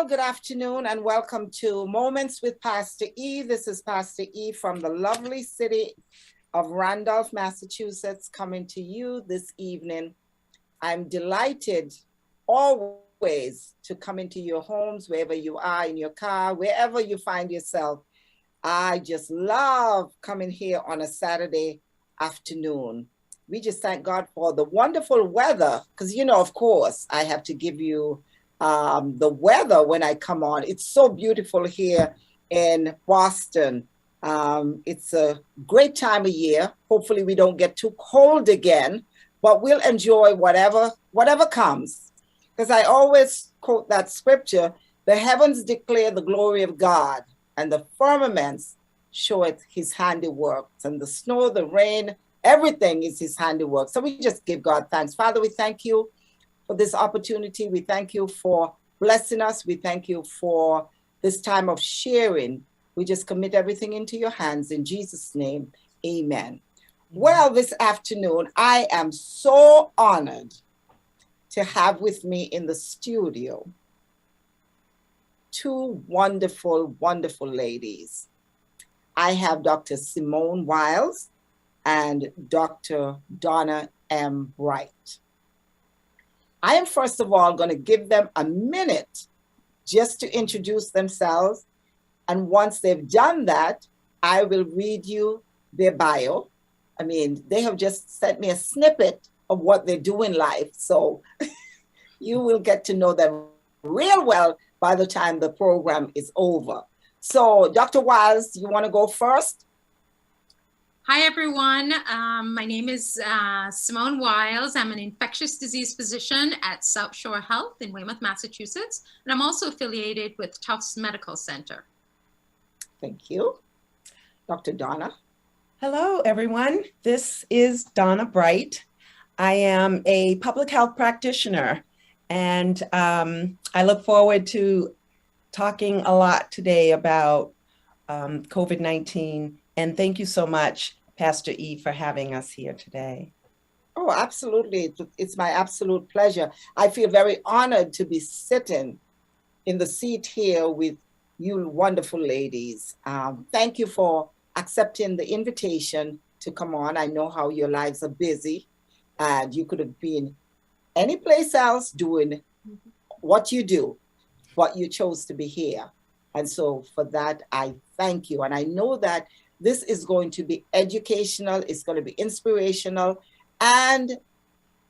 Well, good afternoon and welcome to Moments with Pastor E. This is Pastor E from the lovely city of Randolph, Massachusetts, coming to you this evening. I'm delighted always to come into your homes, wherever you are, in your car, wherever you find yourself. I just love coming here on a Saturday afternoon. We just thank God for the wonderful weather, because, of course, I have to give you the weather when I come on. It's so beautiful here in Boston. It's a great time of year. Hopefully we don't get too cold again, but we'll enjoy whatever comes. Because I always quote that scripture, the heavens declare the glory of God, and the firmaments showeth his handiwork, and the snow, the rain, everything is his handiwork. So we just give God thanks. Father, we thank you for this opportunity. We thank you for blessing us. We thank you for this time of sharing. We just commit everything into your hands in Jesus' name. Amen. Well, this afternoon, I am so honored to have with me in the studio two wonderful, wonderful ladies. I have Dr. Simone Wiles and Dr. Donna M. Bright. I am first of all going to give them a minute just to introduce themselves. And once they've done that, I will read you their bio. I mean, they have just sent me a snippet of what they do in life. So you will get to know them real well by the time the program is over. So Dr. Wiles, you want to go first? Hi, everyone. My name is Simone Wiles. I'm an infectious disease physician at South Shore Health in Weymouth, Massachusetts. And I'm also affiliated with Tufts Medical Center. Thank you. Dr. Donna. Hello, everyone. This is Donna Bright. I am a public health practitioner, and I look forward to talking a lot today about COVID-19. And thank you so much, Pastor E, for having us here today. Oh, absolutely. It's my absolute pleasure. I feel very honored to be sitting in the seat here with you wonderful ladies. Thank you for accepting the invitation to come on. I know how your lives are busy, and you could have been any place else doing what you do, but you chose to be here. And so for that, I thank you. And I know that this is going to be educational, it's going to be inspirational, and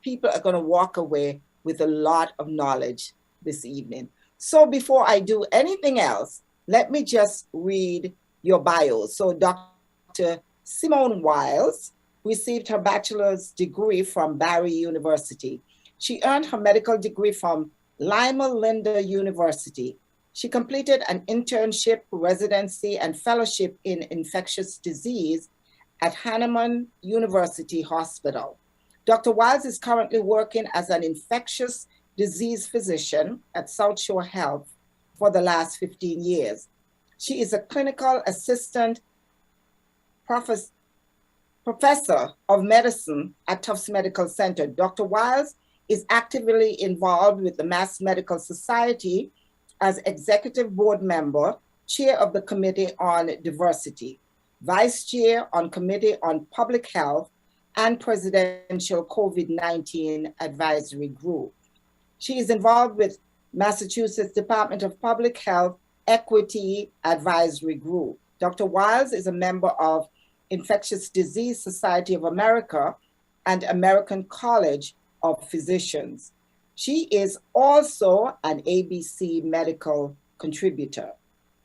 people are going to walk away with a lot of knowledge this evening. So before I do anything else, let me just read your bios. So Dr. Simone Wiles received her bachelor's degree from Barry University. She earned her medical degree from Lima Linda University. She completed an internship, residency, and fellowship in infectious disease at Hahnemann University Hospital. Dr. Wiles is currently working as an infectious disease physician at South Shore Health for the last 15 years. She is a clinical assistant professor of medicine at Tufts Medical Center. Dr. Wiles is actively involved with the Mass Medical Society as executive board member, chair of the Committee on Diversity, vice chair on Committee on Public Health, and presidential COVID-19 advisory group. She is involved with Massachusetts Department of Public Health Equity Advisory Group. Dr. Wiles is a member of Infectious Disease Society of America and American College of Physicians. She is also an ABC medical contributor.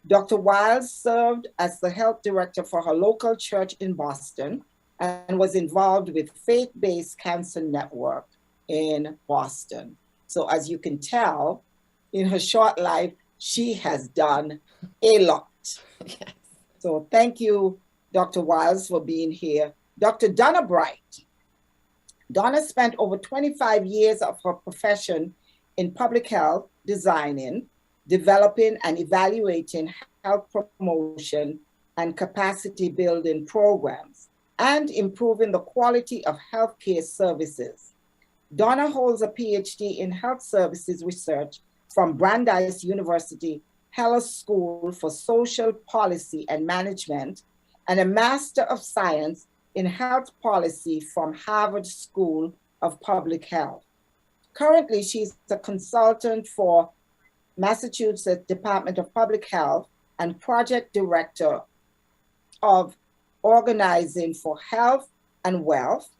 Dr. Wiles served as the health director for her local church in Boston and was involved with Faith-Based Cancer Network in Boston. So as you can tell, in her short life, she has done a lot. Yes. So thank you, Dr. Wiles, for being here. Dr. Donna Bright. Donna spent over 25 years of her profession in public health, designing, developing, and evaluating health promotion and capacity building programs, and improving the quality of healthcare services. Donna holds a PhD in health services research from Brandeis University Heller School for Social Policy and Management, and a Master of Science in Health Policy from Harvard School of Public Health. Currently, she's a consultant for Massachusetts Department of Public Health and project director of Organizing for Health and Wealth,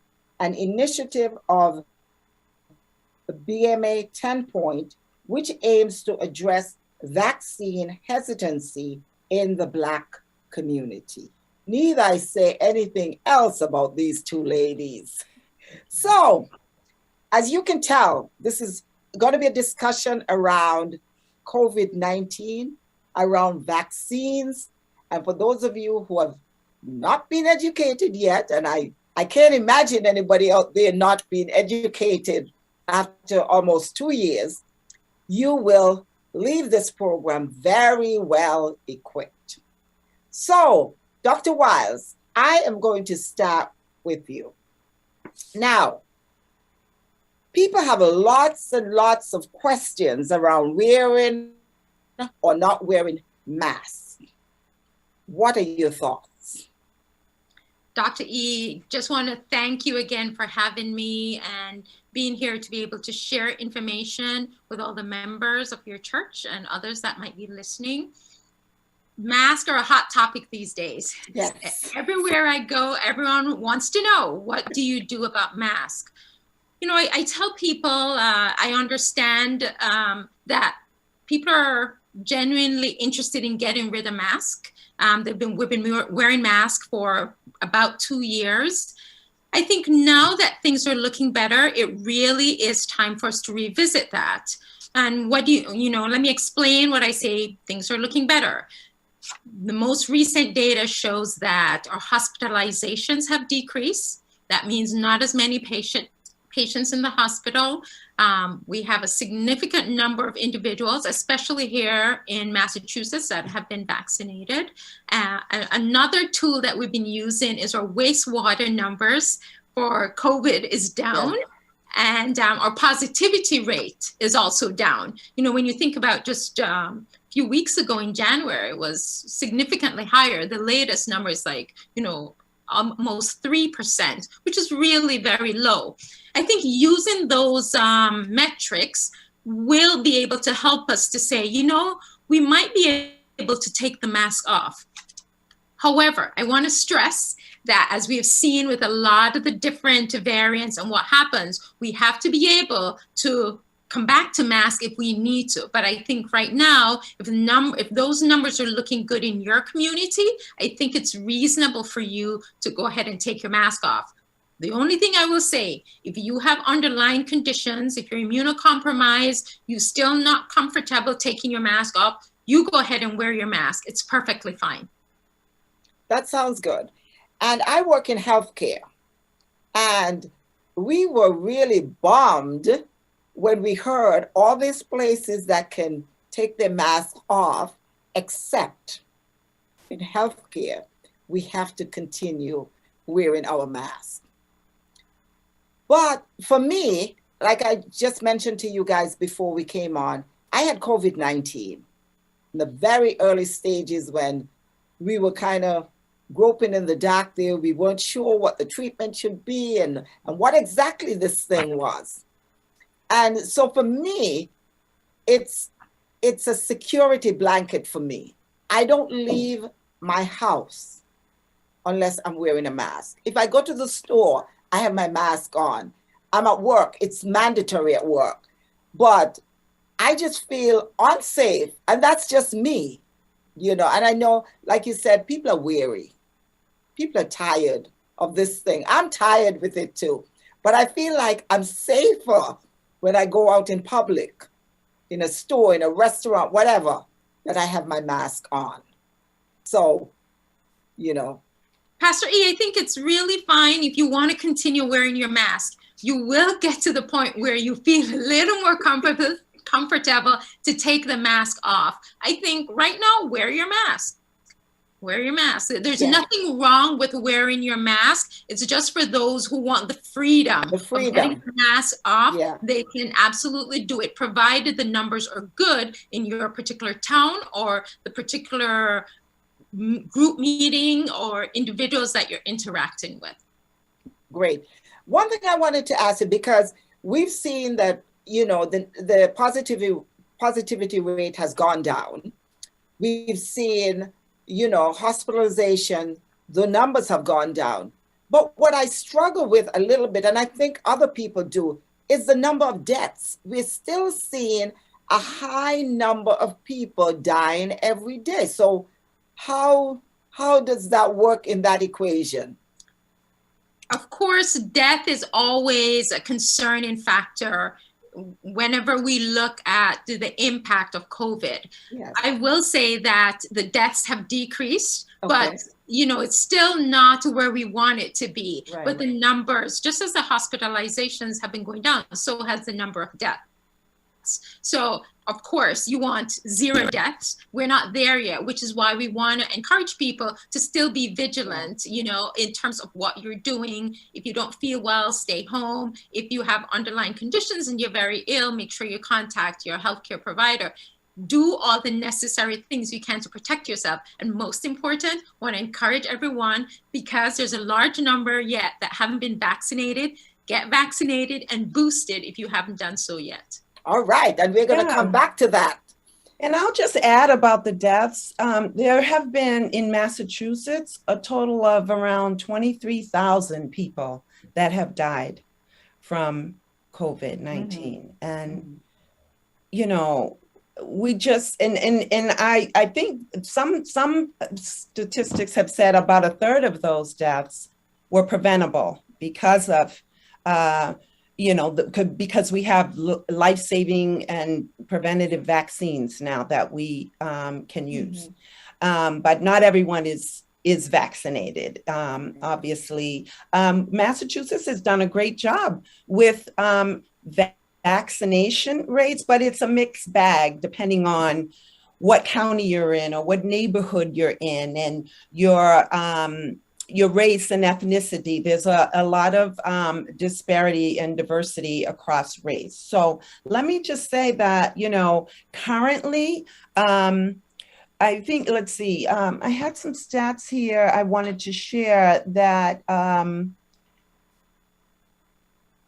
an initiative of the BMA 10-point, which aims to address vaccine hesitancy in the Black community. Need I say anything else about these two ladies? So, as you can tell, this is going to be a discussion around COVID-19, around vaccines. And for those of you who have not been educated yet, and I can't imagine anybody out there not being educated after almost 2 years, you will leave this program very well equipped. So, Dr. Wiles, I am going to start with you. Now, people have lots and lots of questions around wearing or not wearing masks. What are your thoughts? Dr. E, just want to thank you again for having me and being here to be able to share information with all the members of your church and others that might be listening. Masks are a hot topic these days. Yes. Everywhere I go, everyone wants to know, what do you do about masks? You know, I tell people, I understand that people are genuinely interested in getting rid of masks. We've been wearing masks for about 2 years. I think now that things are looking better, it really is time for us to revisit that. And what do you know, let me explain what I say, things are looking better. The most recent data shows that our hospitalizations have decreased. That means not as many patients in the hospital. We have a significant number of individuals, especially here in Massachusetts, that have been vaccinated. Another tool that we've been using is our wastewater numbers for COVID is down. Yeah. And our positivity rate is also down. You know, when you think about just a few weeks ago in January, it was significantly higher. The latest number is like, you know, almost 3%, which is really very low. I think using those metrics will be able to help us to say, you know, we might be able to take the mask off. However, I want to stress that as we have seen with a lot of the different variants and what happens, we have to be able to come back to mask if we need to. But I think right now, if those numbers are looking good in your community, I think it's reasonable for you to go ahead and take your mask off. The only thing I will say, if you have underlying conditions, if you're immunocompromised, you're still not comfortable taking your mask off, you go ahead and wear your mask. It's perfectly fine. That sounds good. And I work in healthcare, and we were really bummed when we heard all these places that can take their mask off, except in healthcare, we have to continue wearing our mask. But for me, like I just mentioned to you guys before we came on, I had COVID-19 in the very early stages when we were kind of groping in the dark there. We weren't sure what the treatment should be and what exactly this thing was. And so for me, it's a security blanket for me. I don't leave my house unless I'm wearing a mask. If I go to the store, I have my mask on. I'm at work, it's mandatory at work. But I just feel unsafe, and that's just me, you know. And I know, like you said, people are weary. People are tired of this thing. I'm tired with it too. But I feel like I'm safer when I go out in public, in a store, in a restaurant, whatever, that I have my mask on. So, you know. Pastor E, I think it's really fine if you want to continue wearing your mask. You will get to the point where you feel a little more comfortable to take the mask off. I think right now, wear your mask. Wear your mask. There's Yeah. nothing wrong with wearing your mask. It's just for those who want the freedom of getting the mask off. Yeah. They can absolutely do it, provided the numbers are good in your particular town or the particular group meeting or individuals that you're interacting with. Great. One thing I wanted to ask you, because we've seen that, you know, the positivity rate has gone down. We've seen, you know, hospitalization, the numbers have gone down. But what I struggle with a little bit, and I think other people do, is the number of deaths. We're still seeing a high number of people dying every day. So how does that work in that equation? Of course, death is always a concerning factor whenever we look at the impact of COVID. Yes. I will say that the deaths have decreased, Okay. but you know, it's still not where we want it to be. Right. But the numbers, just as the hospitalizations have been going down, so has the number of deaths. So of course you want 0 deaths. We're not there yet, which is why we want to encourage people to still be vigilant, you know, in terms of what you're doing. If you don't feel well, stay home. If you have underlying conditions and you're very ill, make sure you contact your healthcare provider. Do all the necessary things you can to protect yourself. And most important, I want to encourage everyone, because there's a large number yet that haven't been vaccinated. Get vaccinated and boosted if you haven't done so yet. All right, and we're going to come back to that. And I'll just add about the deaths. There have been in Massachusetts a total of around 23,000 people that have died from COVID-19. And, you know, we just, and I think some statistics have said about 1/3 of those deaths were preventable because of, you know, because we have life-saving and preventative vaccines now that we can use. But not everyone is vaccinated, obviously. Massachusetts has done a great job with vaccination rates, but it's a mixed bag depending on what county you're in or what neighborhood you're in and your race and ethnicity. There's a lot of disparity and diversity across race. So let me just say that, you know, currently, I think, let's see, I had some stats here I wanted to share that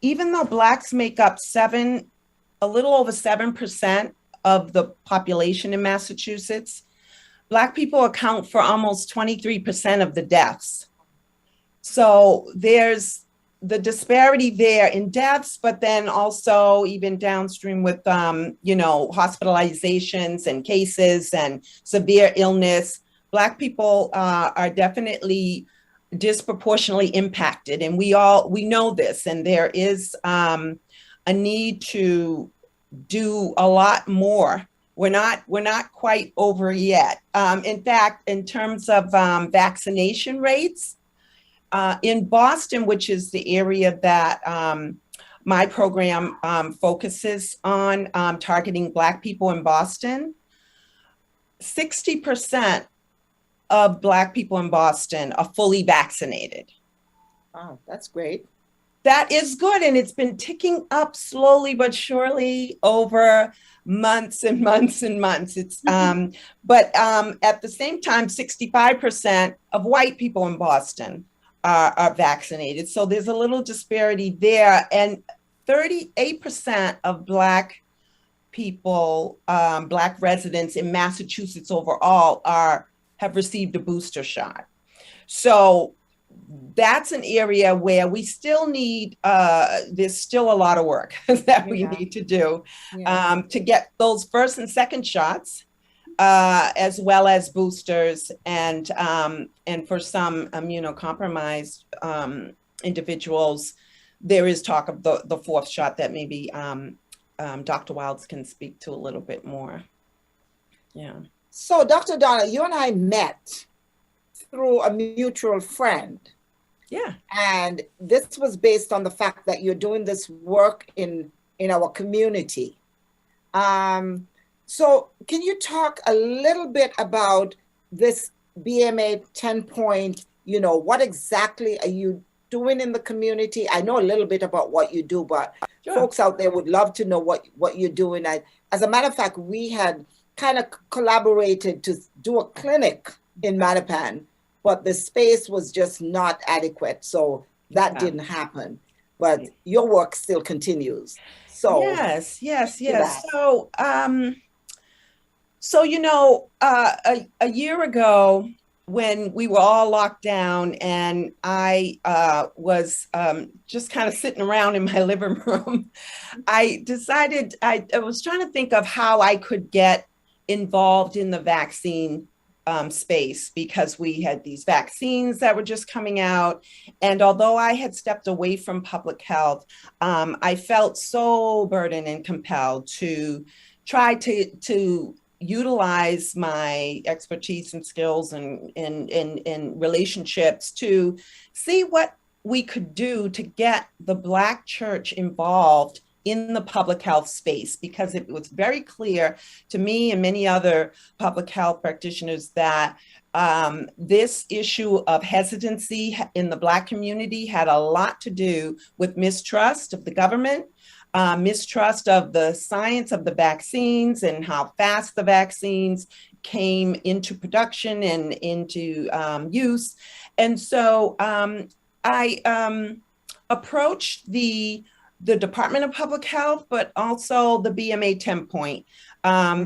even though Blacks make up a little over 7% of the population in Massachusetts, Black people account for almost 23% of the deaths. So there's the disparity there in deaths, but then also even downstream with, you know, hospitalizations and cases and severe illness. Black people are definitely disproportionately impacted, and we know this, and there is a need to do a lot more. We're not quite over yet. In fact, in terms of vaccination rates, in Boston, which is the area that my program focuses on, targeting Black people in Boston, 60% of Black people in Boston are fully vaccinated. Oh, that's great. That is good. And it's been ticking up slowly but surely over months and months and months. It's but at the same time, 65% of white people in Boston are vaccinated. So there's a little disparity there. And 38% of Black people, Black residents in Massachusetts overall have received a booster shot. So that's an area where we still need, there's still a lot of work that we need to do to get those first and second shots, as well as boosters, and for some immunocompromised individuals, there is talk of the fourth shot that maybe Dr. Wilds can speak to a little bit more. Yeah. So Dr. Donna, you and I met through a mutual friend. Yeah. And this was based on the fact that you're doing this work in our community. So can you talk a little bit about this BMA 10 point, what exactly are you doing in the community? I know a little bit about what you do, but Sure. folks out there would love to know what you're doing. As a matter of fact, we had kind of collaborated to do a clinic in Mattapan, but the space was just not adequate. So that didn't happen. But your work still continues. So yes. that. So a year ago, when we were all locked down and I was just kind of sitting around in my living room, I decided I was trying to think of how I could get involved in the vaccine space, because we had these vaccines that were just coming out. And although I had stepped away from public health, I felt so burdened and compelled to try to utilize my expertise and skills and relationships to see what we could do to get the Black church involved in the public health space, because it was very clear to me and many other public health practitioners that this issue of hesitancy in the Black community had a lot to do with mistrust of the government, mistrust of the science of the vaccines and how fast the vaccines came into production and into use. And so I approached the Department of Public Health, but also the BMA 10 point,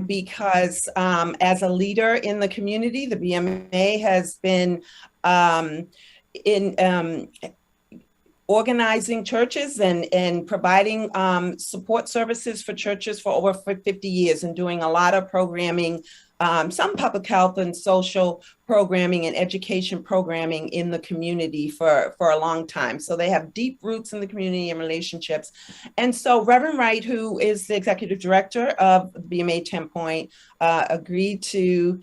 because as a leader in the community, the BMA has been in organizing churches and providing support services for churches for over 50 years and doing a lot of programming, some public health and social programming and education programming in the community for a long time. So they have deep roots in the community and relationships. And so Reverend Wright, who is the executive director of BMA 10 Point, agreed to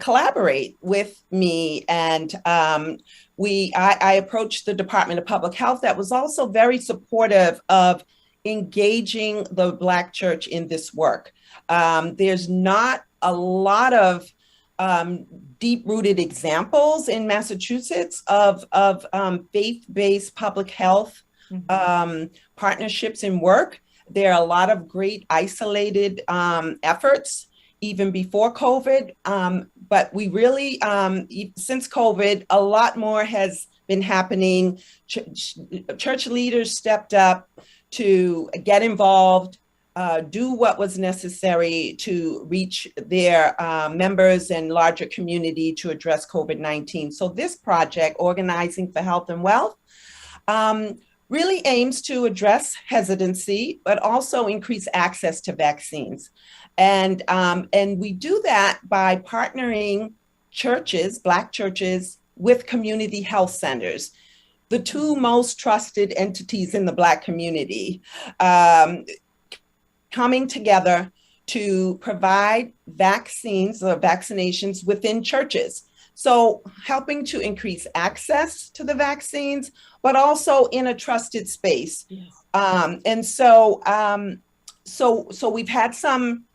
collaborate with me. And I approached the Department of Public Health that was also very supportive of engaging the Black church in this work. There's not a lot of deep-rooted examples in Massachusetts of faith-based public health partnerships and work. There are a lot of great isolated efforts even before COVID, but we really, since COVID, a lot more has been happening. Church leaders stepped up to get involved, do what was necessary to reach their members and larger community to address COVID-19. So this project, Organizing for Health and Wealth, really aims to address hesitancy, but also increase access to vaccines. And we do that by partnering churches, Black churches, with community health centers, the two most trusted entities in the Black community, coming together to provide vaccines or vaccinations within churches. So helping to increase access to the vaccines, but also in a trusted space. Yes. And so we've had some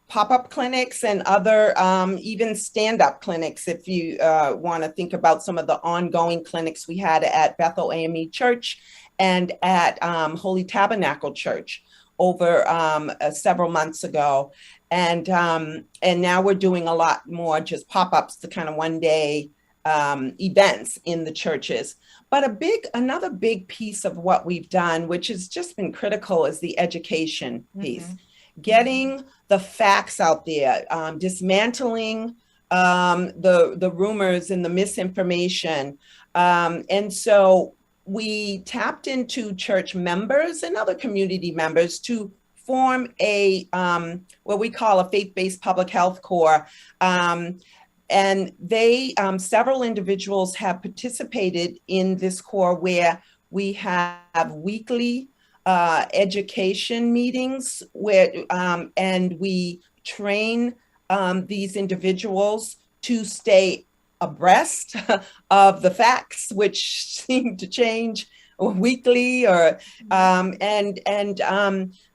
pop-up clinics and other even stand-up clinics, if you want to think about some of the ongoing clinics we had at Bethel AME Church and at Holy Tabernacle Church over several months ago. And now we're doing a lot more just pop-ups, the kind of one-day events in the churches. But another big piece of what we've done, which has just been critical, is the education piece. Getting the facts out there, dismantling the rumors and the misinformation. And so we tapped into church members and other community members to form what we call a faith-based public health corps. And they, several individuals have participated in this corps, where we have weekly education meetings where, and we train these individuals to stay abreast of the facts, which seem to change weekly, or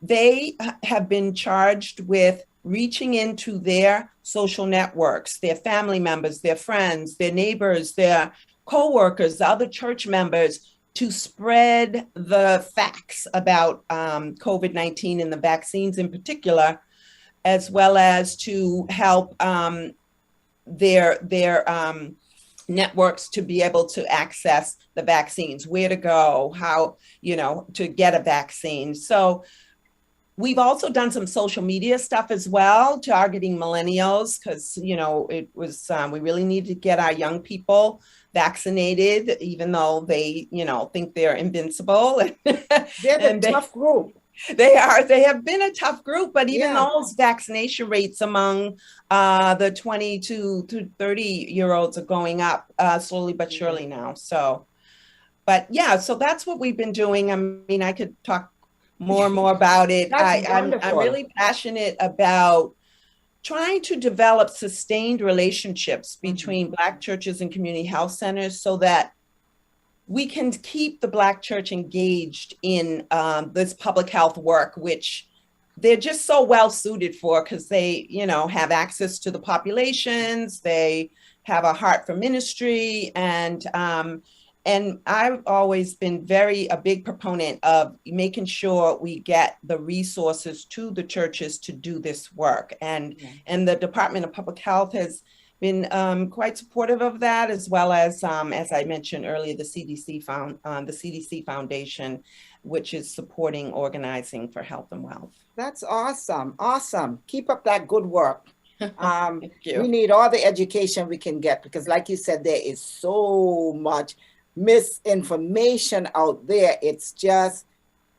they have been charged with reaching into their social networks, their family members, their friends, their neighbors, their co-workers, other church members, to spread the facts about COVID-19 and the vaccines in particular, as well as to help their networks to be able to access the vaccines, where to go, how, to get a vaccine. So we've also done some social media stuff as well, targeting millennials, because, it was, we really need to get our young people vaccinated, even though they, think they're invincible. They're the tough group. They have been a tough group, but even those vaccination rates among the 20 to 30-year-olds are going up slowly but surely now. So, but yeah, so that's what we've been doing. I mean, I could talk more and more about it. I'm really passionate about trying to develop sustained relationships between Black churches and community health centers so that we can keep the Black church engaged in this public health work, which they're just so well suited for, because they, have access to the populations, they have a heart for ministry, and I've always been a big proponent of making sure we get the resources to the churches to do this work, and the Department of Public Health has been quite supportive of that, as well as I mentioned earlier, the CDC Foundation, which is supporting organizing for health and wealth. That's awesome. Awesome. Keep up that good work. Thank you. We need all the education we can get, because like you said, there is so much misinformation out there. It's just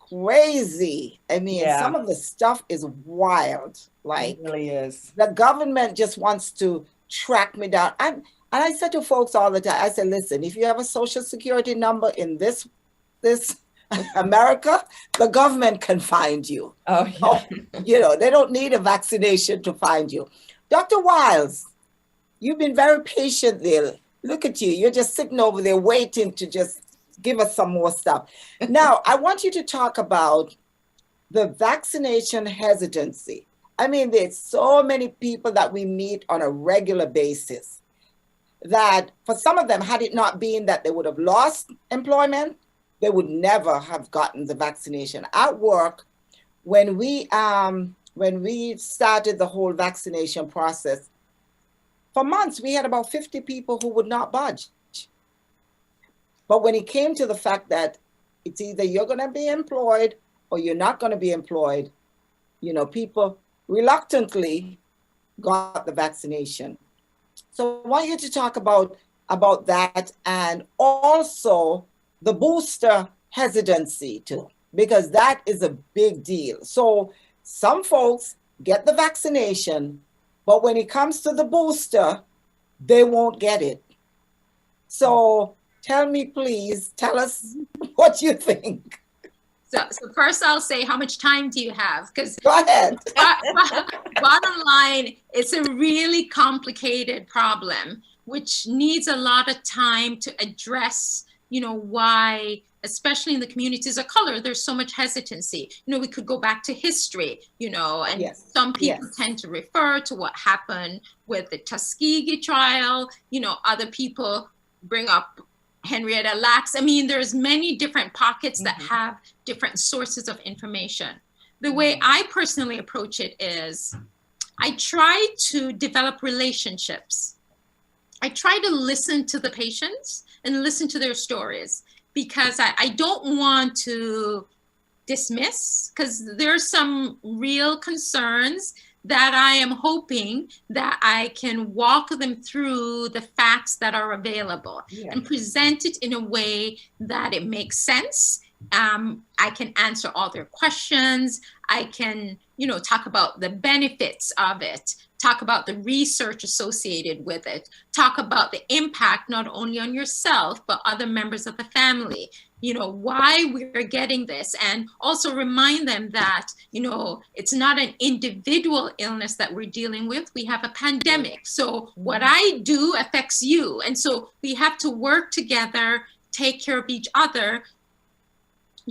crazy. I mean, some of the stuff is wild. Like, it really is. The government just wants to track me down. And I said to folks all the time, I said, listen, if you have a social security number in this America, the government can find you. Oh, yeah. They don't need a vaccination to find you. Dr. Wiles, you've been very patient there. Look at you. You're just sitting over there waiting to just give us some more stuff. Now, I want you to talk about the vaccination hesitancy. I mean, there's so many people that we meet on a regular basis that for some of them, had it not been that they would have lost employment, they would never have gotten the vaccination. At work, when we started the whole vaccination process, for months, we had about 50 people who would not budge. But when it came to the fact that it's either you're going to be employed or you're not going to be employed, people reluctantly got the vaccination. So I want you to talk about that, and also the booster hesitancy too, because that is a big deal. So some folks get the vaccination, but when it comes to the booster, they won't get it. So tell us what you think. So first I'll say, how much time do you have? Because go ahead. Bottom line, it's a really complicated problem, which needs a lot of time to address, why, especially in the communities of color, there's so much hesitancy. We could go back to history, and some people tend to refer to what happened with the Tuskegee trial. Other people bring up Henrietta Lacks. I mean, there's many different pockets that have different sources of information. The way I personally approach it is I try to develop relationships. I try to listen to the patients and listen to their stories, because I don't want to dismiss, because there's some real concerns that I am hoping that I can walk them through the facts that are available and present it in a way that it makes sense. I can answer all their questions. I can, talk about the benefits of it, talk about the research associated with it, talk about the impact not only on yourself, but other members of the family, why we're getting this, and also remind them that, it's not an individual illness that we're dealing with. We have a pandemic. So what I do affects you. And so we have to work together, take care of each other,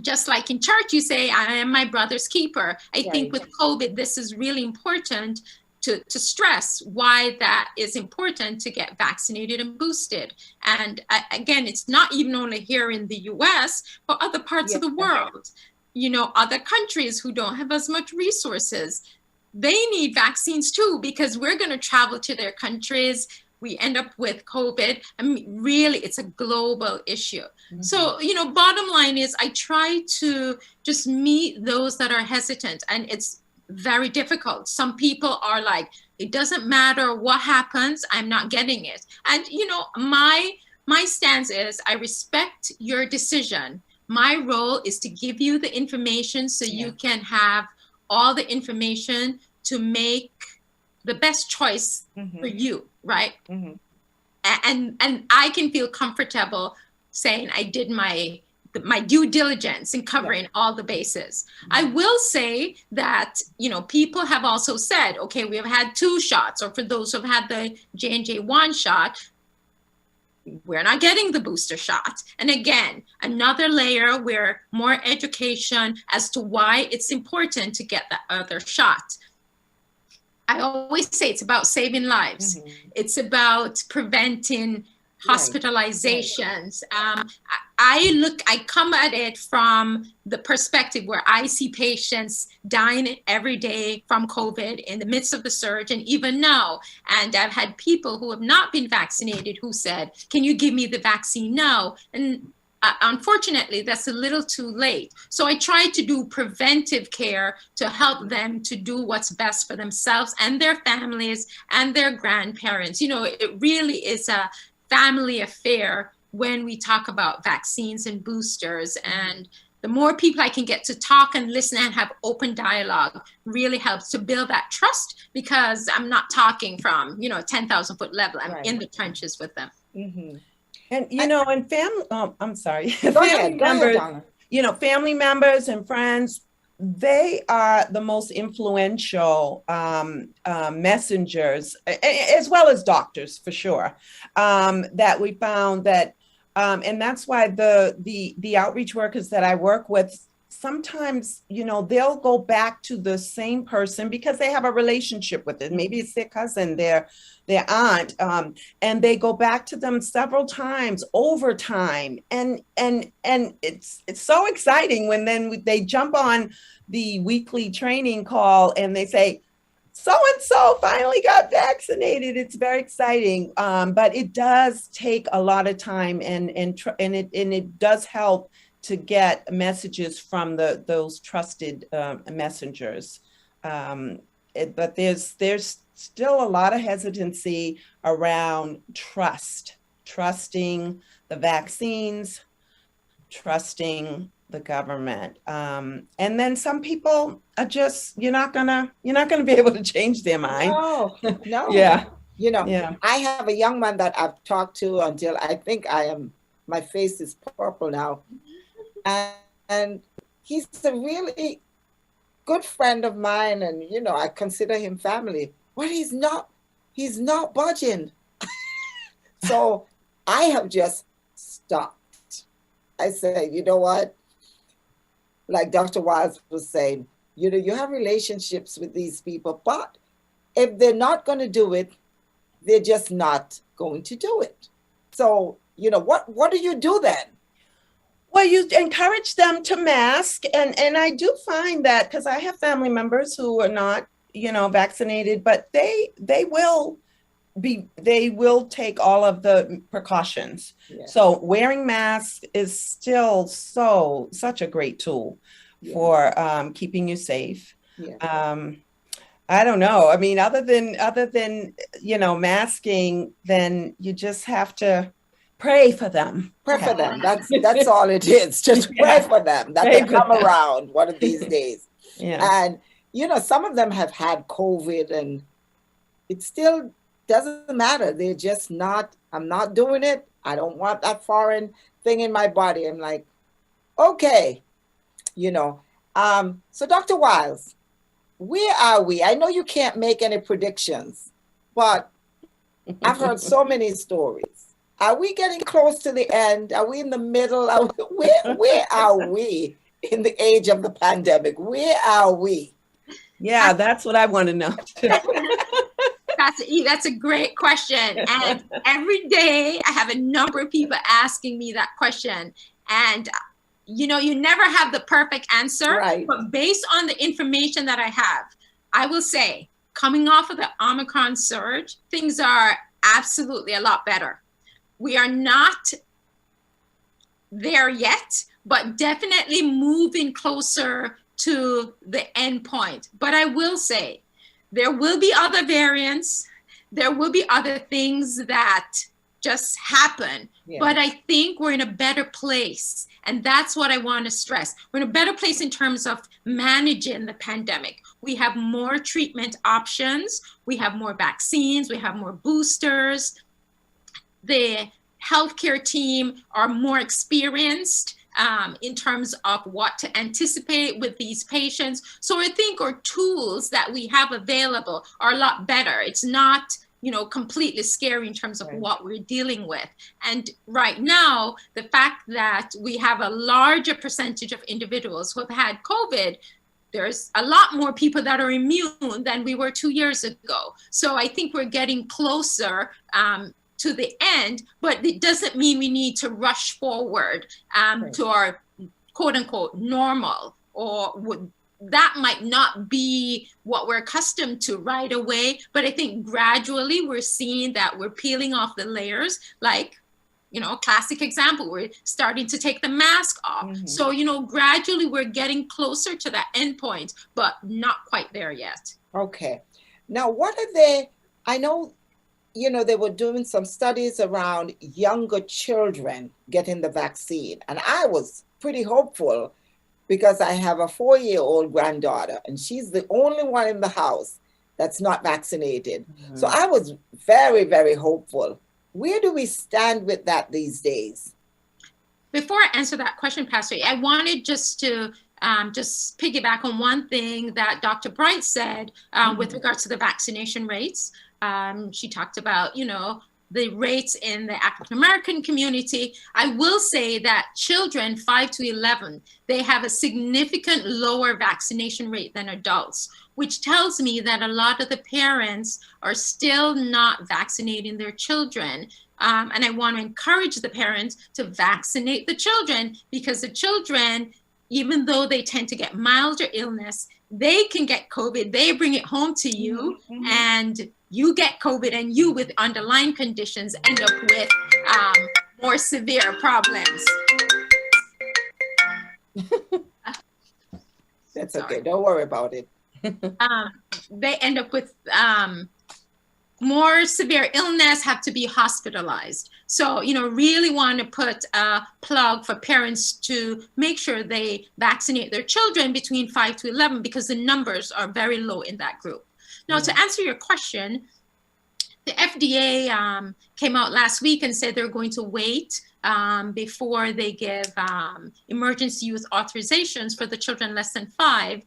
just like in church, you say, I am my brother's keeper. I Right. think with COVID, this is really important to stress why that is important to get vaccinated and boosted. And again, it's not even only here in the US, but other parts of the world. You know, other countries who don't have as much resources, they need vaccines too, because we're going to travel to their countries. We end up with COVID. I mean, really, it's a global issue. Mm-hmm. So, you know, bottom line is I try to just meet those that are hesitant, and it's very difficult. Some people are like, it doesn't matter what happens, I'm not getting it. And, you know, my stance is I respect your decision. My role is to give you the information so you can have all the information to make the best choice for you, right? And I can feel comfortable saying I did my due diligence in covering all the bases. I will say that, you know, people have also said, okay, we have had 2 shots, or for those who have had the J&J 1 shot, we're not getting the booster shot. And again, another layer where more education as to why it's important to get the other shot. I always say it's about saving lives. It's about preventing hospitalizations. I come at it from the perspective where I see patients dying every day from COVID in the midst of the surge, and even now. And I've had people who have not been vaccinated who said, can you give me the vaccine now? And unfortunately, that's a little too late. So I try to do preventive care to help them to do what's best for themselves and their families and their grandparents. You know, it really is a family affair when we talk about vaccines and boosters. And the more people I can get to talk and listen and have open dialogue really helps to build that trust, because I'm not talking from, you know, 10,000 foot level. I'm in the trenches with them. And, you know, and family, I'm sorry. Go ahead, Donna. You know, family members and friends, they are the most influential messengers, as well as doctors, for sure, that we found that, and that's why the outreach workers that I work with, sometimes, you know, they'll go back to the same person because they have a relationship with it. Maybe it's their cousin, their aunt, and they go back to them several times over time. And it's so exciting when then they jump on the weekly training call and they say, so-and-so finally got vaccinated. It's very exciting, but it does take a lot of time, and it does help to get messages from those trusted messengers. But there's still a lot of hesitancy around trusting the vaccines, trusting the government. And then some people are just, you're not gonna be able to change their mind. No. Yeah. You know, I have a young man that I've talked to until I think my face is purple now. And he's a really good friend of mine, and, you know, I consider him family, but he's not budging. So I have just stopped. I say, you know what? Like Dr. Wiles was saying, you know, you have relationships with these people, but if they're not going to do it, they're just not going to do it. So, you know, what do you do then? Well, you encourage them to mask. And I do find that, because I have family members who are not, you know, vaccinated, but they will take all of the precautions. Yeah. So wearing masks is still such a great tool for keeping you safe. Yeah. I don't know. I mean, other than, you know, masking, then you just have to pray for them. Pray for them. That's all it is. Just pray for them that they come around one of these days. And, you know, some of them have had COVID, and it still doesn't matter. They're just not, I'm not doing it. I don't want that foreign thing in my body. I'm like, okay, you know. So Dr. Wiles, where are we? I know you can't make any predictions, but I've heard so many stories. Are we getting close to the end? Are we in the middle? Where are we in the age of the pandemic? Where are we? Yeah, that's what I want to know. That's a great question. And every day I have a number of people asking me that question. And, you know, you never have the perfect answer, Right. but based on the information that I have, I will say coming off of the Omicron surge, things are absolutely a lot better. We are not there yet, but definitely moving closer to the end point. But I will say, there will be other variants. There will be other things that just happen. Yeah. But I think we're in a better place. And that's what I want to stress. We're in a better place in terms of managing the pandemic. We have more treatment options. We have more vaccines. We have more boosters. The healthcare team are more experienced in terms of what to anticipate with these patients. So I think our tools that we have available are a lot better. It's not, you know, completely scary in terms of what we're dealing with. And right now, the fact that we have a larger percentage of individuals who have had COVID, there's a lot more people that are immune than we were 2 years ago. So I think we're getting closer to the end, but it doesn't mean we need to rush forward to our quote unquote normal, or that might not be what we're accustomed to right away. But I think gradually we're seeing that we're peeling off the layers. Like, you know, classic example, we're starting to take the mask off. Mm-hmm. So, you know, gradually we're getting closer to that end point, but not quite there yet. Okay. Now, what are they? I know, you know, they were doing some studies around younger children getting the vaccine. And I was pretty hopeful because I have a 4-year-old granddaughter and she's the only one in the house that's not vaccinated. Mm-hmm. So I was very, very hopeful. Where do we stand with that these days? Before I answer that question, Pastor, I wanted just to just piggyback on one thing that Dr. Bright said with regards to the vaccination rates. She talked about, you know, the rates in the African American community. I will say that children 5 to 11, they have a significant lower vaccination rate than adults, which tells me that a lot of the parents are still not vaccinating their children. And I want to encourage the parents to vaccinate the children, because the children, even though they tend to get milder illness, they can get COVID, they bring it home to you, and you get COVID, and you with underlying conditions end up with more severe problems. That's okay, don't worry about it. They end up with more severe illness, have to be hospitalized. So, you know, really want to put a plug for parents to make sure they vaccinate their children between 5 to 11, because the numbers are very low in that group. Now, to answer your question, the FDA came out last week and said they're going to wait before they give emergency use authorizations for the children less than 5,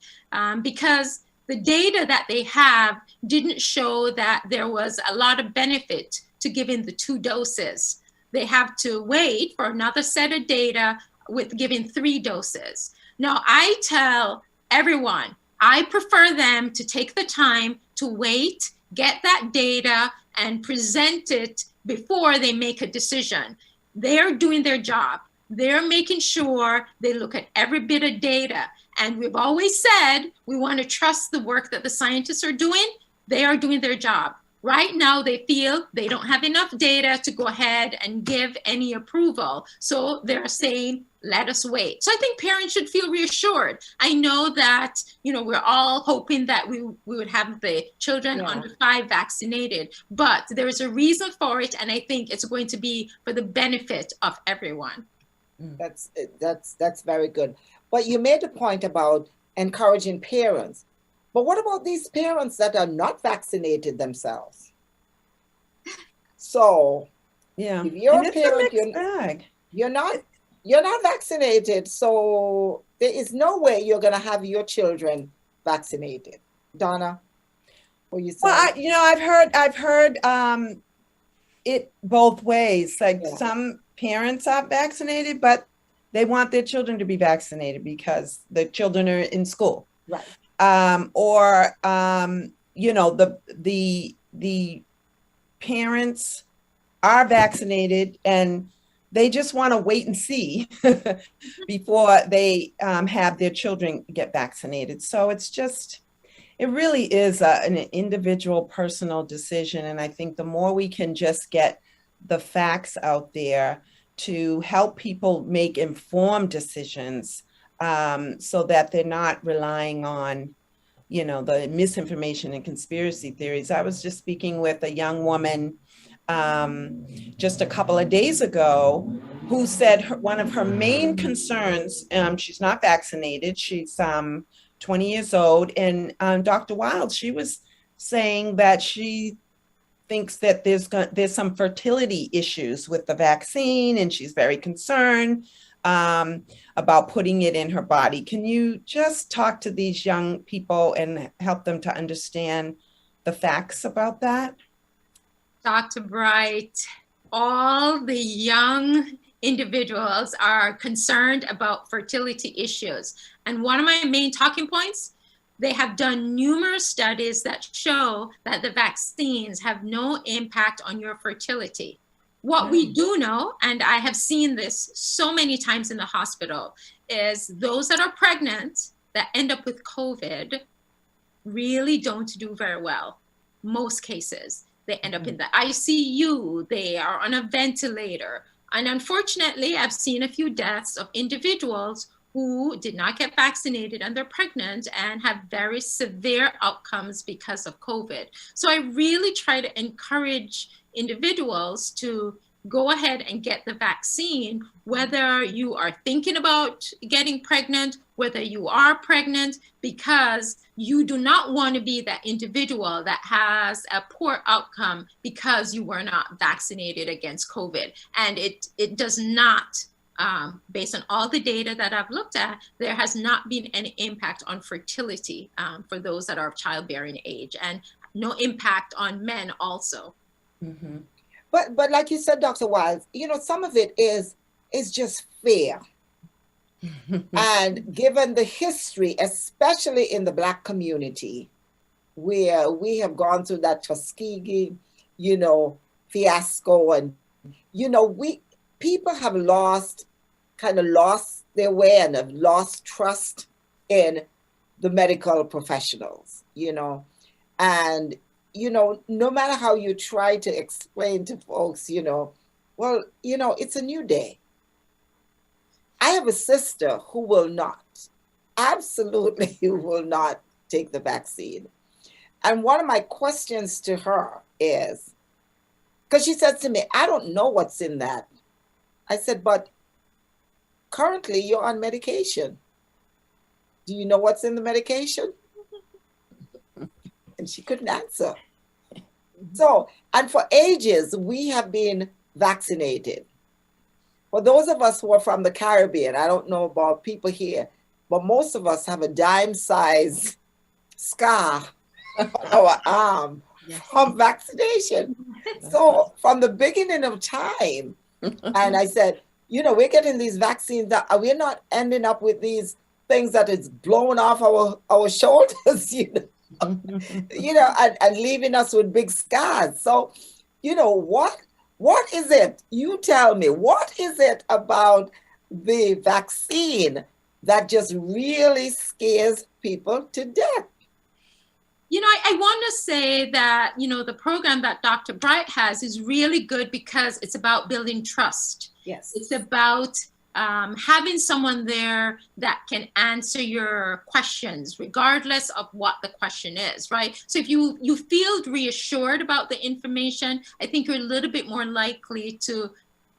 because the data that they have didn't show that there was a lot of benefit to giving the 2 doses. They have to wait for another set of data with giving 3 doses. Now, I tell everyone, I prefer them to take the time to wait, get that data, and present it before they make a decision. They're doing their job. They're making sure they look at every bit of data. And we've always said we want to trust the work that the scientists are doing. They are doing their job. Right now, they feel they don't have enough data to go ahead and give any approval. So they're saying, let us wait. So I think parents should feel reassured. I know that, you know, we're all hoping that we would have the children under 5 vaccinated, but there's a reason for it. And I think it's going to be for the benefit of everyone. That's very good. But you made a point about encouraging parents. But what about these parents that are not vaccinated themselves? So, if you're a parent, you're not vaccinated, so there is no way you're going to have your children vaccinated. Donna, what you say? Well, I've heard it both ways. Like some parents are vaccinated, but they want their children to be vaccinated because the children are in school. Right. You know, the parents are vaccinated and they just want to wait and see before they have their children get vaccinated. So it's just, it really is an individual personal decision. And I think the more we can just get the facts out there to help people make informed decisions, so that they're not relying on, you know, the misinformation and conspiracy theories. I was just speaking with a young woman just a couple of days ago who said one of her main concerns, she's not vaccinated, she's 20 years old, and Dr. Wild, she was saying that she thinks that there's some fertility issues with the vaccine, and she's very concerned about putting it in her body. Can you just talk to these young people and help them to understand the facts about that? Dr. Bright, all the young individuals are concerned about fertility issues. And one of my main talking points, they have done numerous studies that show that the vaccines have no impact on your fertility. What we do know, and I have seen this so many times in the hospital, is those that are pregnant that end up with COVID really don't do very well. Most cases, they end up in the ICU, they are on a ventilator. And unfortunately, I've seen a few deaths of individuals who did not get vaccinated and they're pregnant and have very severe outcomes because of COVID. So I really try to encourage individuals to go ahead and get the vaccine, whether you are thinking about getting pregnant, whether you are pregnant, because you do not want to be that individual that has a poor outcome because you were not vaccinated against COVID. And it does not, based on all the data that I've looked at, there has not been any impact on fertility for those that are of childbearing age, and no impact on men also. Mm-hmm. But like you said, Dr. Wiles, you know, some of it is just fear. And given the history, especially in the Black community, where we have gone through that Tuskegee, you know, fiasco, and, you know, people have kind of lost their way and have lost trust in the medical professionals, you know, and, you know, no matter how you try to explain to folks, you know, well, you know, it's a new day. I have a sister who will not, absolutely will not take the vaccine. And one of my questions to her is, because she said to me, I don't know what's in that. I said, but currently you're on medication. Do you know what's in the medication? And she couldn't answer. So, and for ages, we have been vaccinated. For those of us who are from the Caribbean, I don't know about people here, but most of us have a dime-sized scar on our arm from vaccination. So from the beginning of time, and I said, you know, we're getting these vaccines that we're not ending up with these things that is blowing off our shoulders, you know, you know, and leaving us with big scars. So, you know, what is it? You tell me, what is it about the vaccine that just really scares people to death? You know, I want to say that, you know, the program that Dr. Bright has is really good because it's about building trust. Yes. It's about having someone there that can answer your questions, regardless of what the question is, right? So if you feel reassured about the information, I think you're a little bit more likely to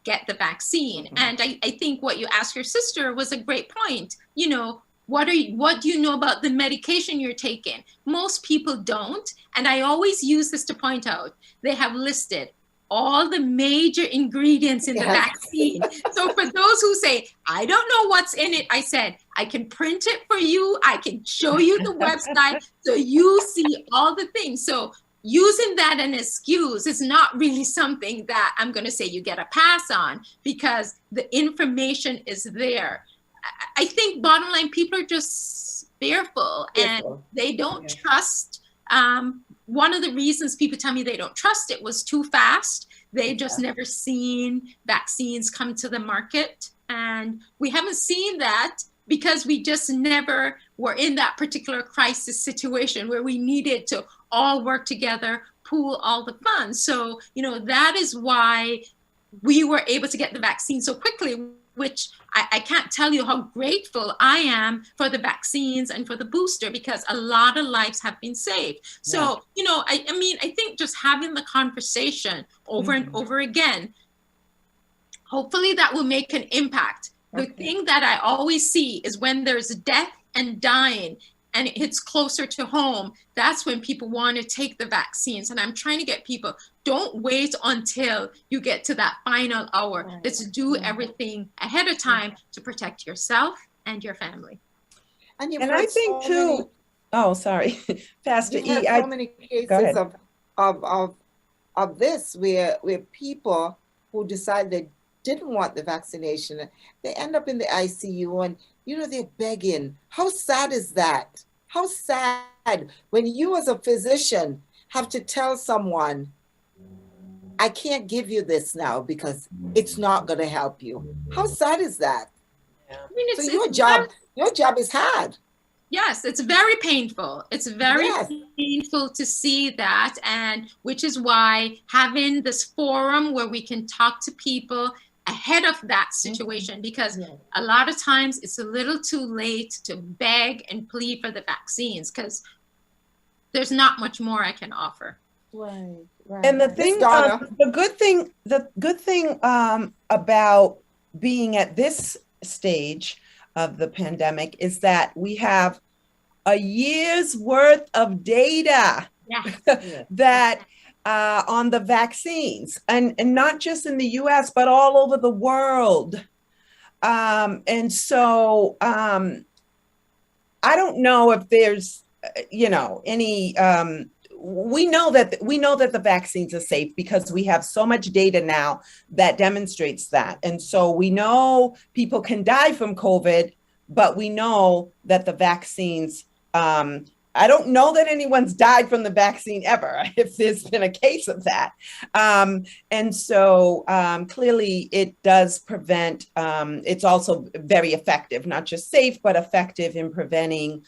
get the vaccine. Mm-hmm. And I think what you asked your sister was a great point. You know, what do you know about the medication you're taking? Most people don't. And I always use this to point out, they have listed all the major ingredients in the vaccine. So for those who say, I don't know what's in it, I said, I can print it for you. I can show you the website so you see all the things. So using that an excuse is not really something that I'm going to say you get a pass on, because the information is there. I think bottom line, people are just fearful and they don't trust. One of the reasons people tell me they don't trust it was too fast. They just never seen vaccines come to the market. And we haven't seen that because we just never were in that particular crisis situation where we needed to all work together, pool all the funds. So, you know, that is why we were able to get the vaccine so quickly, which I can't tell you how grateful I am for the vaccines and for the booster, because a lot of lives have been saved. So, you know, I mean, I think just having the conversation over and over again, hopefully that will make an impact. The thing that I always see is when there's death and dying and it hits closer to home, that's when people want to take the vaccines. And I'm trying to get people, don't wait until you get to that final hour. Let's do everything ahead of time to protect yourself and your family. And I think too, oh, sorry, Pastor E. So many cases of this where people who decide they didn't want the vaccination, they end up in the ICU and, you know, they're begging. How sad is that? How sad when you as a physician have to tell someone, I can't give you this now because it's not going to help you. How sad is that? I mean, so your job is hard. Yes, it's very painful. It's very painful to see that, and which is why having this forum where we can talk to people ahead of that situation, because a lot of times it's a little too late to beg and plead for the vaccines because there's not much more I can offer. Right. And the thing, the good thing about being at this stage of the pandemic is that we have a year's worth of data that on the vaccines, and not just in the US, but all over the world. And so I don't know if there's, you know, any, we know that the vaccines are safe because we have so much data now that demonstrates that. And so we know people can die from COVID, but we know that the vaccines, I don't know that anyone's died from the vaccine ever, if there's been a case of that. And so clearly it does prevent, it's also very effective, not just safe, but effective in preventing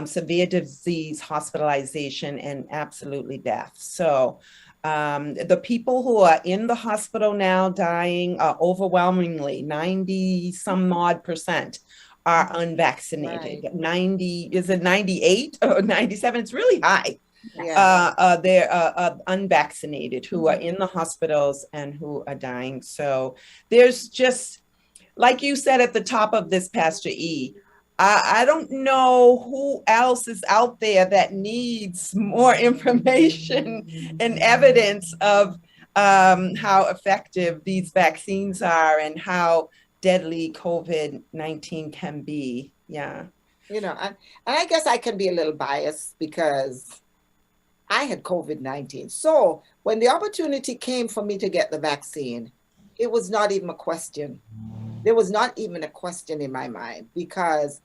severe disease, hospitalization, and absolutely death. So the people who are in the hospital now dying are overwhelmingly 90 some odd % are unvaccinated. Right. 90, is it 98 or 97? It's really high. They're unvaccinated who are in the hospitals and who are dying. So there's just, like you said at the top of this, Pastor E, I don't know who else is out there that needs more information and evidence of how effective these vaccines are and how deadly COVID-19 can be. Yeah. You know, and I guess I can be a little biased because I had COVID-19. So when the opportunity came for me to get the vaccine, it was not even a question. There was not even a question in my mind because,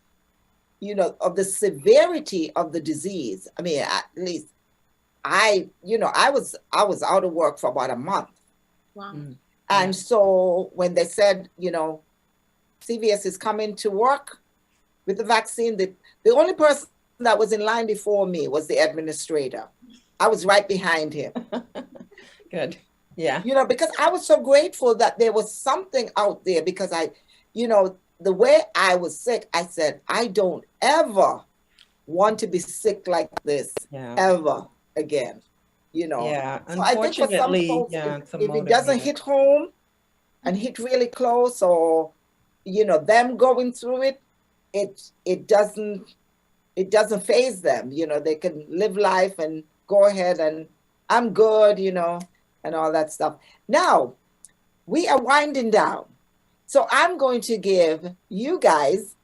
you know, of the severity of the disease. I mean, at least I was out of work for about a month. Wow. And so when they said, you know, CVS is coming to work with the vaccine, the only person that was in line before me was the administrator. I was right behind him. Good. Yeah. You know, because I was so grateful that there was something out there because you know, the way I was sick, I said, I don't ever want to be sick like this ever again. You know, yeah. So I think for some folks, if it doesn't hit home and hit really close, or you know, them going through it, it doesn't faze them. You know, they can live life and go ahead and I'm good, you know, and all that stuff. Now we are winding down, so I'm going to give you guys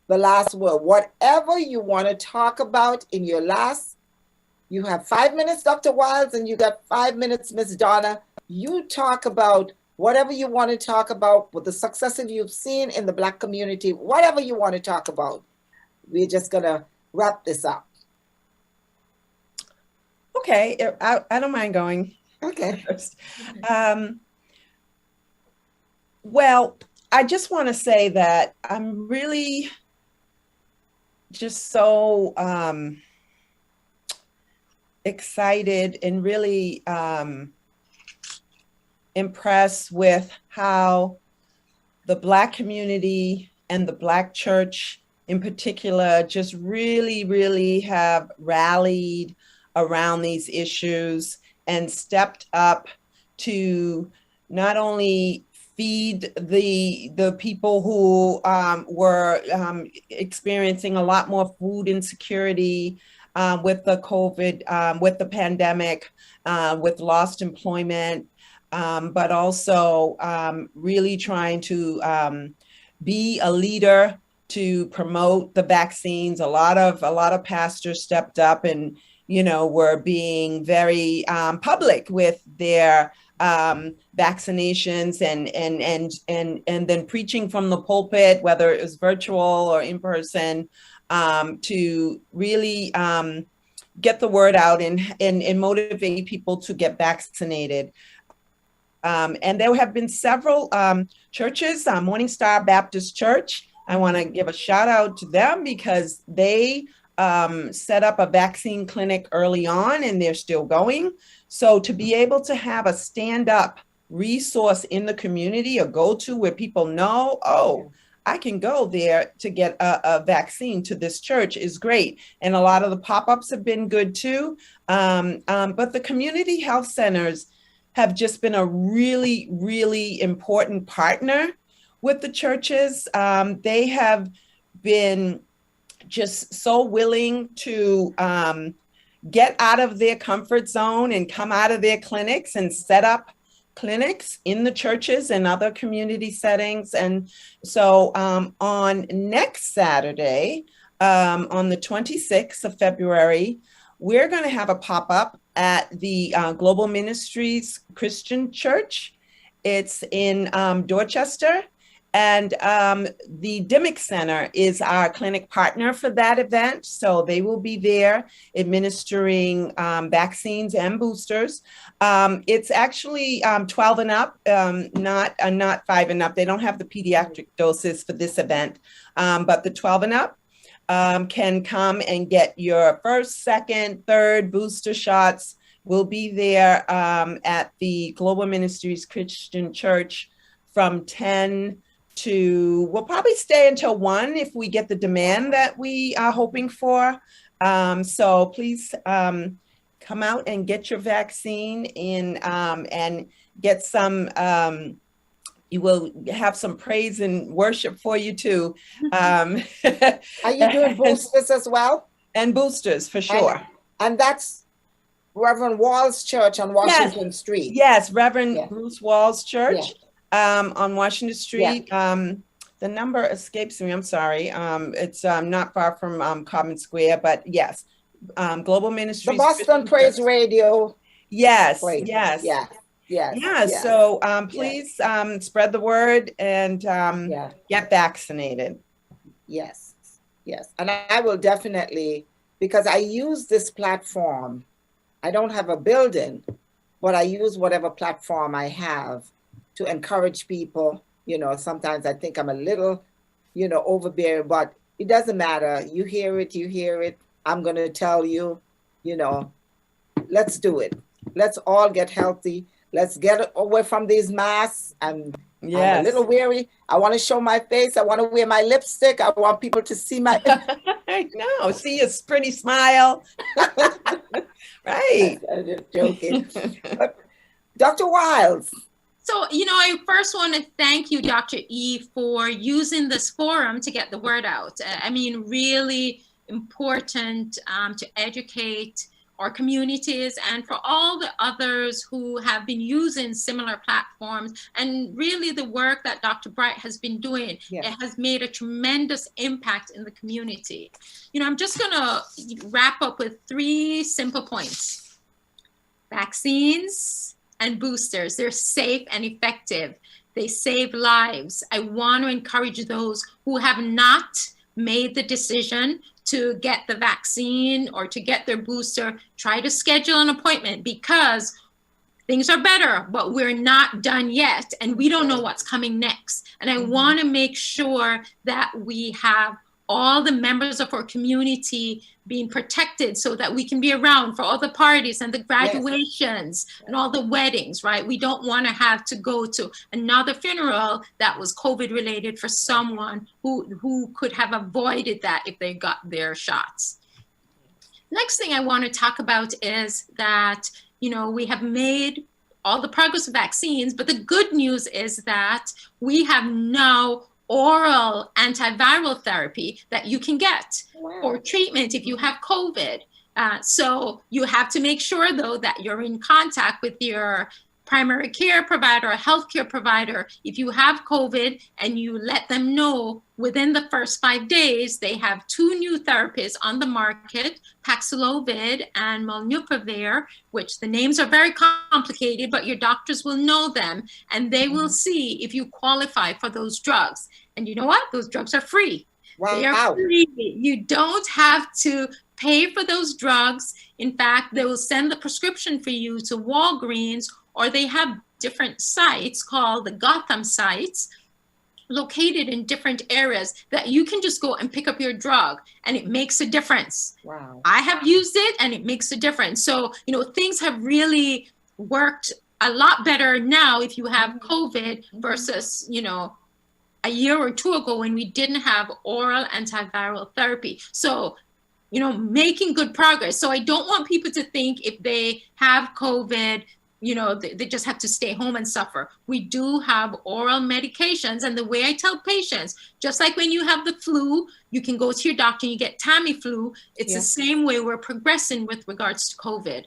the last word. Whatever you want to talk about in your last You have 5 minutes, Dr. Wiles, and you got 5 minutes, Miss Donna. You talk about whatever you want to talk about, with the successes you've seen in the Black community, whatever you want to talk about. We're just going to wrap this up. Okay, I don't mind going. Okay. First. Well, I just want to say that I'm really just so excited and really impressed with how the Black community and the Black church in particular just really have rallied around these issues and stepped up to not only feed the people who were experiencing a lot more food insecurity with the COVID, with the pandemic, with lost employment, but also really trying to be a leader to promote the vaccines. A lot of pastors stepped up and, you know, were being very public with their vaccinations and then preaching from the pulpit, whether it was virtual or in person, to really get the word out and motivate people to get vaccinated. And there have been several churches, Morning Star Baptist Church. I want to give a shout out to them because they set up a vaccine clinic early on and they're still going. So to be able to have a stand-up resource in the community, a go-to where people know, oh, I can go there to get a vaccine to this church is great. And a lot of the pop-ups have been good too. But the community health centers have just been a really important partner with the churches. They have been just so willing to get out of their comfort zone and come out of their clinics and set up clinics in the churches and other community settings. And so on next Saturday, on the 26th of February, we're going to have a pop-up at the Global Ministries Christian Church. It's in Dorchester. And the Dimmick Center is our clinic partner for that event. So they will be there administering vaccines and boosters. It's actually 12 and up, not 5 and up. They don't have the pediatric doses for this event, but the 12 and up can come and get your first, second, third booster shots. We'll be there at the Global Ministries Christian Church from 10 to, we'll probably stay until 1 if we get the demand that we are hoping for. So please come out and get your vaccine and get some, you will have some praise and worship for you too. Are you doing boosters as well? And boosters for sure. And that's Reverend Wall's Church on Washington Street. Yes, Reverend Bruce Wall's Church. Yes. On Washington Street. The number escapes me, I'm sorry. It's not far from Common Square, but yes, Global Ministries. The Boston Praise Radio. Yes, Praise. yes. Yes. So please spread the word and get vaccinated. Yes. And I will definitely, because I use this platform. I don't have a building, but I use whatever platform I have to encourage people. You know, sometimes I think I'm a little, overbearing, but it doesn't matter. You hear it. I'm going to tell you, let's do it. Let's all get healthy. Let's get away from these masks. I'm a little weary. I want to show my face. I want to wear my lipstick. I want people to see my... I know. See a pretty smile. Right. I'm just joking. But Dr. Wiles. So, I first want to thank you, Dr. E, for using this forum to get the word out. I mean, really important to educate our communities and for all the others who have been using similar platforms. And really the work that Dr. Bright has been doing, Yes. it has made a tremendous impact in the community. You know, I'm just gonna wrap up with 3 simple points. Vaccines and boosters, they're safe and effective. They save lives. I want to encourage those who have not made the decision to get the vaccine or to get their booster, try to schedule an appointment because things are better, but we're not done yet. And we don't know what's coming next. And I want to make sure that we have all the members of our community being protected so that we can be around for all the parties and the graduations and all the weddings, right? We don't want to have to go to another funeral that was COVID related for someone who could have avoided that if they got their shots. Next thing I want to talk about is that, you know, we have made all the progress with vaccines, but the good news is that we have now oral antiviral therapy that you can get for treatment if you have COVID. So you have to make sure, though, that you're in contact with your primary care provider or healthcare provider. If you have COVID and you let them know within the first 5 days, they have 2 new therapies on the market, Paxlovid and Molnupiravir, which the names are very complicated, but your doctors will know them and they will see if you qualify for those drugs. And you know what? Those drugs are free. Wow. They are free. You don't have to pay for those drugs. In fact, they will send the prescription for you to Walgreens, or they have different sites called the Gotham sites located in different areas that you can just go and pick up your drug and it makes a difference. Wow. I have used it and it makes a difference. So, you know, things have really worked a lot better now if you have COVID versus, you know, a year or 2 ago when we didn't have oral antiviral therapy. So, you know, making good progress. So I don't want people to think if they have COVID, you know, they just have to stay home and suffer. We do have oral medications. And the way I tell patients, just like when you have the flu, you can go to your doctor and you get Tamiflu. It's the same way we're progressing with regards to COVID.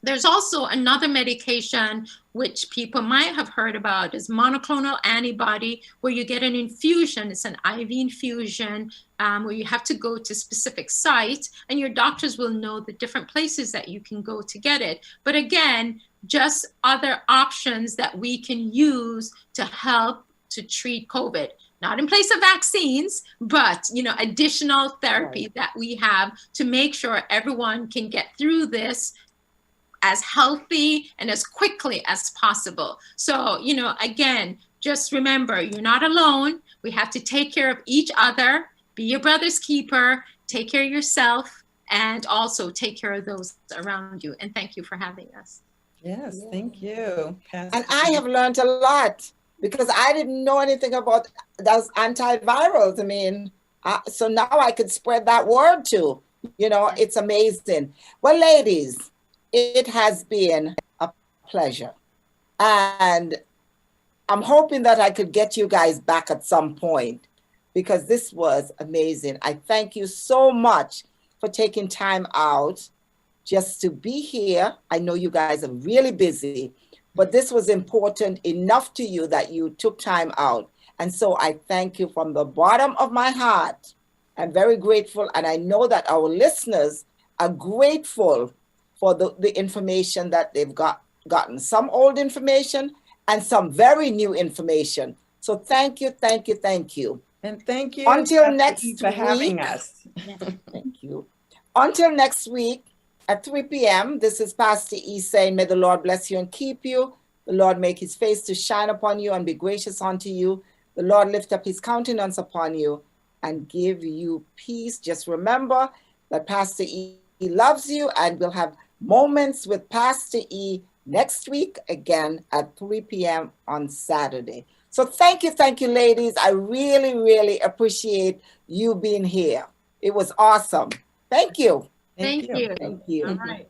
There's also another medication which people might have heard about is monoclonal antibody, where you get an infusion. It's an IV infusion where you have to go to specific sites and your doctors will know the different places that you can go to get it. But again, just other options that we can use to help to treat COVID. Not in place of vaccines, but, you know, additional therapy that we have to make sure everyone can get through this as healthy and as quickly as possible. So, you know, again, just remember, you're not alone. We have to take care of each other, be your brother's keeper, take care of yourself, and also take care of those around you. And thank you for having us. Yes, thank you. And I have learned a lot because I didn't know anything about those antivirals. I mean, so now I could spread that word too. You know, it's amazing. Well, ladies, it has been a pleasure. And I'm hoping that I could get you guys back at some point because this was amazing. I thank you so much for taking time out just to be here. I know you guys are really busy, but this was important enough to you that you took time out. And so I thank you from the bottom of my heart. I'm very grateful. And I know that our listeners are grateful for the information that they've gotten. Some old information and some very new information. So thank you, thank you, thank you. And thank you until next week for having us. Thank you. Until next week at 3 p.m., this is Pastor E saying, may the Lord bless you and keep you. The Lord make his face to shine upon you and be gracious unto you. The Lord lift up his countenance upon you and give you peace. Just remember that Pastor E loves you, and we'll have Moments with Pastor E next week again at 3 p.m. on Saturday. So thank you, ladies. I really, really appreciate you being here. It was awesome. Thank you. Thank you. Thank you. All right.